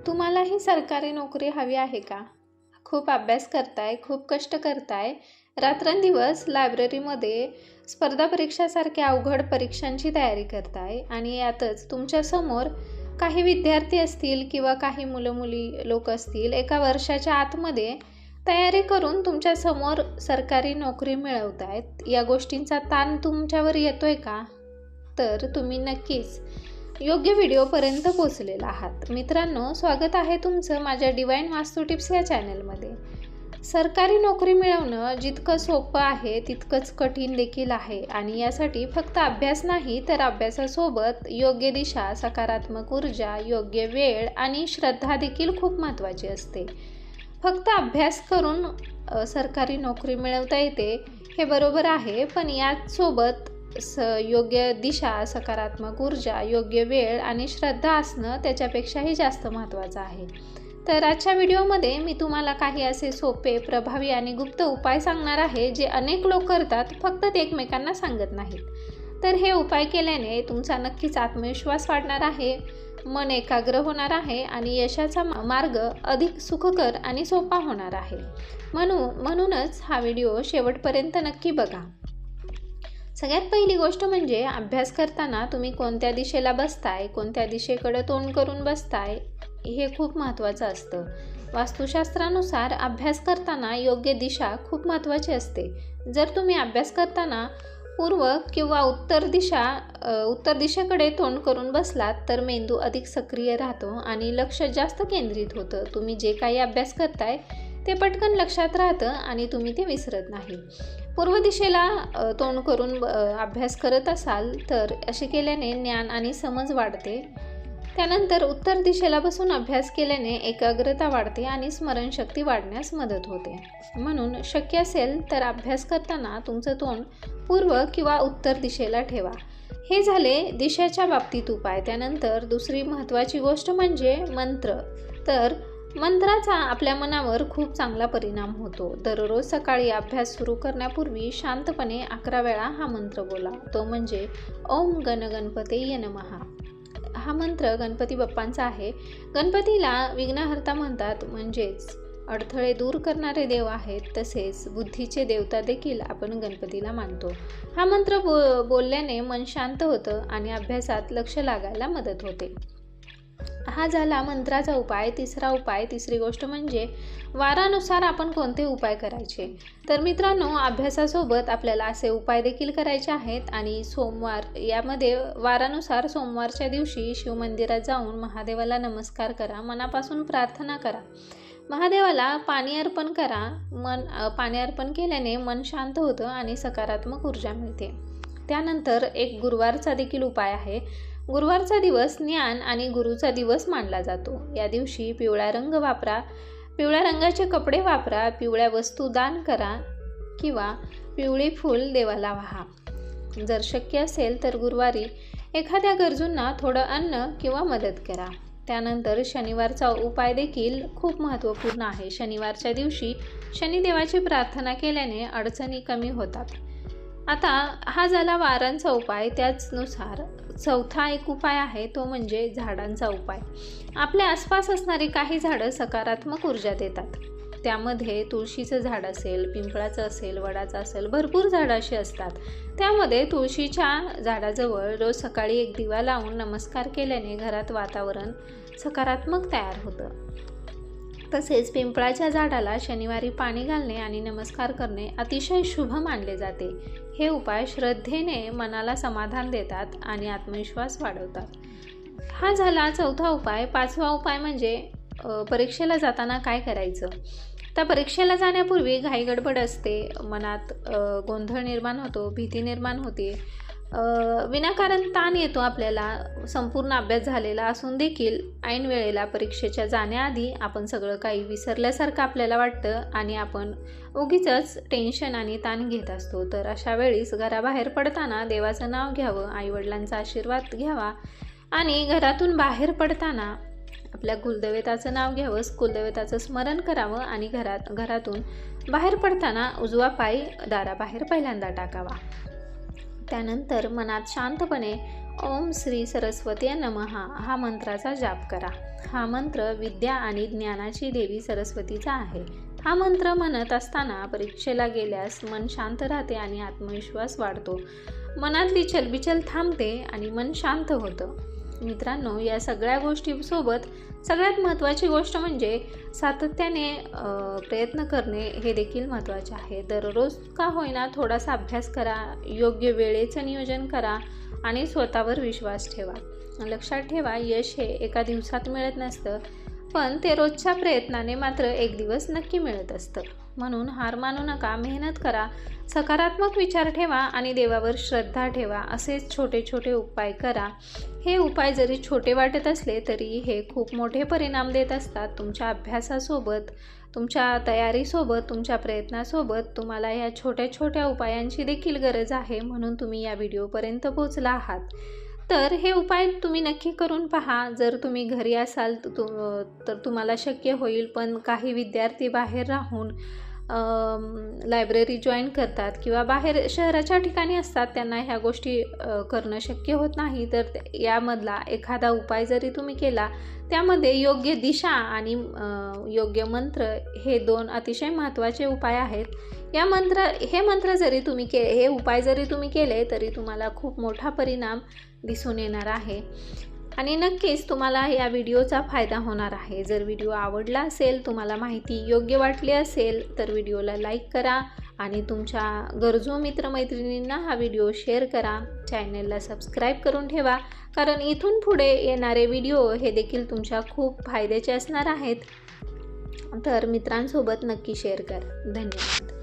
तुम्हालाही सरकारी नोकरी हवी आहे का? खूप अभ्यास करताय, खूप कष्ट करताय, रात्रंदिवस लायब्ररीमध्ये स्पर्धा परीक्षासारख्या अवघड परीक्षांची तयारी करताय आणि यातच तुमच्यासमोर काही विद्यार्थी असतील किंवा काही मुलं-मुली लोक असतील, एका वर्षाच्या आतमध्ये तयारी करून तुमच्यासमोर सरकारी नोकरी मिळवतायत. या गोष्टींचा ताण तुमच्यावर येतोय का? तर तुम्ही नक्कीच योग्य व्हिडिओपर्यंत पोहोचलेला आहात. मित्रांनो, स्वागत आहे तुमचं माझ्या डिवाइन वास्तू टिप्स या चॅनलमध्ये. सरकारी नोकरी मिळवणं जितकं सोपं आहे तितकंच कठीण देखील आहे आणि यासाठी फक्त अभ्यास नाही तर अभ्यासासोबत योग्य दिशा, सकारात्मक ऊर्जा, योग्य वेळ आणि श्रद्धा देखील खूप महत्त्वाची असते. फक्त अभ्यास करून सरकारी नोकरी मिळवता येते हे बरोबर आहे, पण याचसोबत योग्य दिशा, सकारात्मक ऊर्जा, योग्य वेळ आणि श्रद्धा असणं त्याच्यापेक्षाही जास्त महत्त्वाचं आहे. तर आजच्या व्हिडिओमध्ये मी तुम्हाला काही असे सोपे, प्रभावी आणि गुप्त उपाय सांगणार आहे जे अनेक लोक करतात, फक्त ते एकमेकांना सांगत नाहीत. तर हे उपाय केल्याने तुमचा नक्कीच आत्मविश्वास वाढणार आहे, मन एकाग्र होणार आहे आणि यशाचा मार्ग अधिक सुखकर आणि सोपा होणार आहे. म्हणूनच हा व्हिडिओ शेवटपर्यंत नक्की बघा. सगळ्यात पहिली गोष्ट म्हणजे अभ्यास करताना तुम्ही कोणत्या दिशेला बसताय, कोणत्या दिशेकडे तोंड करून बसताय हे खूप महत्त्वाचं असतं. वास्तुशास्त्रानुसार अभ्यास करताना योग्य दिशा खूप महत्त्वाची असते. जर तुम्ही अभ्यास करताना पूर्व किंवा उत्तर दिशेकडे तोंड करून बसलात तर मेंदू अधिक सक्रिय राहतो आणि लक्ष जास्त केंद्रित होतं. तुम्ही जे काही अभ्यास करताय ते पटकन लक्षात राहतं आणि तुम्ही ते विसरत नाही. पूर्व दिशेला तोंड करून अभ्यास करत असाल तर असे केल्याने ज्ञान आणि समज वाढते. त्यानंतर उत्तर दिशेला बसून अभ्यास केल्याने एकाग्रता वाढते आणि स्मरणशक्ती वाढण्यास मदत होते. म्हणून शक्य असेल तर अभ्यास करताना तुमचं तोंड पूर्व किंवा उत्तर दिशेला ठेवा. हे झाले दिशेच्या बाबतीत उपाय. त्यानंतर दुसरी महत्त्वाची गोष्ट म्हणजे मंत्र. तर मंत्राचा आपल्या मनावर खूप चांगला परिणाम होतो. दररोज सकाळी अभ्यास सुरू करण्यापूर्वी शांतपणे 11 वेळा हा मंत्र बोला. तो म्हणजे ओम गण गणपतये नमः. हा मंत्र गणपती बाप्पांचा आहे. गणपतीला विघ्नहर्ता म्हणतात, म्हणजेच अडथळे दूर करणारे देव आहेत. तसेच बुद्धीचे देवता देखील आपण गणपतीला मानतो. हा मंत्र बोलल्याने मन शांत होतं आणि अभ्यासात लक्ष लागायला मदत होते. हा झाला मंत्राचा उपाय. तिसरी गोष्ट म्हणजे वारानुसार आपण कोणते उपाय करायचे. तर मित्रांनो, अभ्यासासोबत आपल्याला असे उपाय देखील करायचे आहेत आणि यामध्ये वारानुसार सोमवारच्या दिवशी शिवमंदिरात जाऊन महादेवाला नमस्कार करा, मनापासून प्रार्थना करा, महादेवाला पाणी अर्पण करा. पाणी अर्पण केल्याने मन शांत होतं आणि सकारात्मक ऊर्जा मिळते. त्यानंतर एक गुरुवारचा देखील उपाय आहे. गुरुवारचा दिवस ज्ञान आणि गुरुचा दिवस मानला जातो. या दिवशी पिवळा रंग वापरा, पिवळ्या रंगाचे कपडे वापरा, पिवळ्या वस्तू दान करा किंवा पिवळी फूल देवाला वाहा. जर शक्य असेल तर गुरुवारी एखाद्या गरजूंना थोडं अन्न किंवा मदत करा. त्यानंतर शनिवारचा उपाय देखील खूप महत्त्वपूर्ण आहे. शनिवारच्या दिवशी शनिदेवाची प्रार्थना केल्याने अडचणी कमी होतात. आता हा झाला वारांचा उपाय. त्याचनुसार चौथा एक उपाय आहे, तो म्हणजे झाडांचा उपाय. आपल्या आसपास असणारी काही झाडं सकारात्मक ऊर्जा देतात. त्यामध्ये तुळशीचं झाड असेल, पिंपळाचं असेल, वडाचं असेल, भरपूर झाडं अशी असतात. त्यामध्ये तुळशीच्या झाडाजवळ रोज सकाळी एक दिवा लावून नमस्कार केल्याने घरात वातावरण सकारात्मक तयार होतं. तसेच पिंपळाच्या झाडाला शनिवारी पाणी घालणे आणि नमस्कार करणे अतिशय शुभ मानले जाते. हे उपाय श्रद्धेने मनाला समाधान देतात आणि आत्मविश्वास वाढवतात. हा झाला चौथा उपाय. पाचवा उपाय म्हणजे परीक्षेला जाताना काय करायचं. तर परीक्षेला जाण्यापूर्वी घाई गडबड असते, मनात गोंधळ निर्माण होतो, भीती निर्माण होते, विनाकारण ताण येतो. आपल्याला संपूर्ण अभ्यास झालेला असून देखील ऐन वेळेला परीक्षेच्या जाण्याआधी आपण सगळं काही विसरल्यासारखं आपल्याला वाटतं आणि आपण उगीचच टेन्शन आणि ताण घेत असतो. तर अशा वेळीस घराबाहेर पडताना देवाचं नाव घ्यावं, आईवडिलांचा आशीर्वाद घ्यावा आणि घरातून बाहेर पडताना आपल्या कुलदेवताचं नाव घ्यावं, कुलदेवताचं स्मरण करावं आणि घरातून बाहेर पडताना उजवा पाय दाराबाहेर पहिल्यांदा टाकावा. त्यानंतर मनात शांतपणे ओम श्री सरस्वती नमः हा मंत्राचा जाप करा। हा मंत्र विद्या आणि ज्ञानाची देवी सरस्वतीचा आहे। हा मंत्र म्हणत असताना परीक्षेला गेल्यास मन शांत राहते आणि आत्मविश्वास वाढतो। मनातली चलबिचल थांबते आणि मन शांत होतं। मित्रांनो, या सगळ्या गोष्टींसोबत सगळ्यात महत्त्वाची गोष्ट म्हणजे सातत्याने प्रयत्न करणे हे देखील महत्त्वाचे आहे। दररोज का होईना थोडासा अभ्यास करा, योग्य वेळेचं नियोजन करा आणि स्वतःवर विश्वास ठेवा। लक्षात ठेवा, यश हे एका दिवसात मिळत नसतं, पण ते रोजच्या प्रयत्नाने मात्र एक दिवस नक्की मिळत असतं। म्हणून हार मानू नका, मेहनत करा, सकारात्मक विचार ठेवा आणि देवावर श्रद्धा ठेवा। असेच छोटे छोटे उपाय करा। हे उपाय जरी छोटे वाटत असले तरी हे खूप मोठे परिणाम देत असतात। तुमच्या अभ्यासासोबत, तुमच्या तयारीसोबत, तुमच्या प्रयत्नासोबत तुम्हाला ह्या छोट्या छोट्या उपायांची देखील गरज आहे, म्हणून तुम्ही या व्हिडिओपर्यंत पोहोचला आहात। तर हे उपाय तुम्ही नक्की करून पहा। जर तुम्ही घरी असाल तर तुम्हाला शक्य होईल, पण काही विद्यार्थी बाहेर राहून लायब्ररी जॉईन करतात किंवा बाहेर शहराच्या ठिकाणी असतात, त्यांना ह्या गोष्टी करणं शक्य होत नाही। तर यामधला एखादा उपाय जरी तुम्ही केला, त्यामध्ये योग्य दिशा आणि योग्य मंत्र हे दोन अतिशय महत्त्वाचे उपाय आहेत। हे उपाय जरी तुम्ही केले तरी तुम्हाला खूप मोठा परिणाम दिसून येणार आहे आणि नक्कीच तुम्हाला या व्हिडिओचा फायदा होणार आहे। जर व्हिडिओ आवडला असेल, तुम्हाला माहिती योग्य वाटली असेल तर व्हिडिओला लाईक करा आणि तुमच्या गरजू मित्रमैत्रिणींना हा व्हिडिओ शेअर करा। चॅनलला सबस्क्राईब करून ठेवा, कारण इथून पुढे येणारे व्हिडिओ हे देखील तुमच्या खूप फायद्याचे असणार आहेत। तर मित्रांसोबत नक्की शेअर करा। धन्यवाद।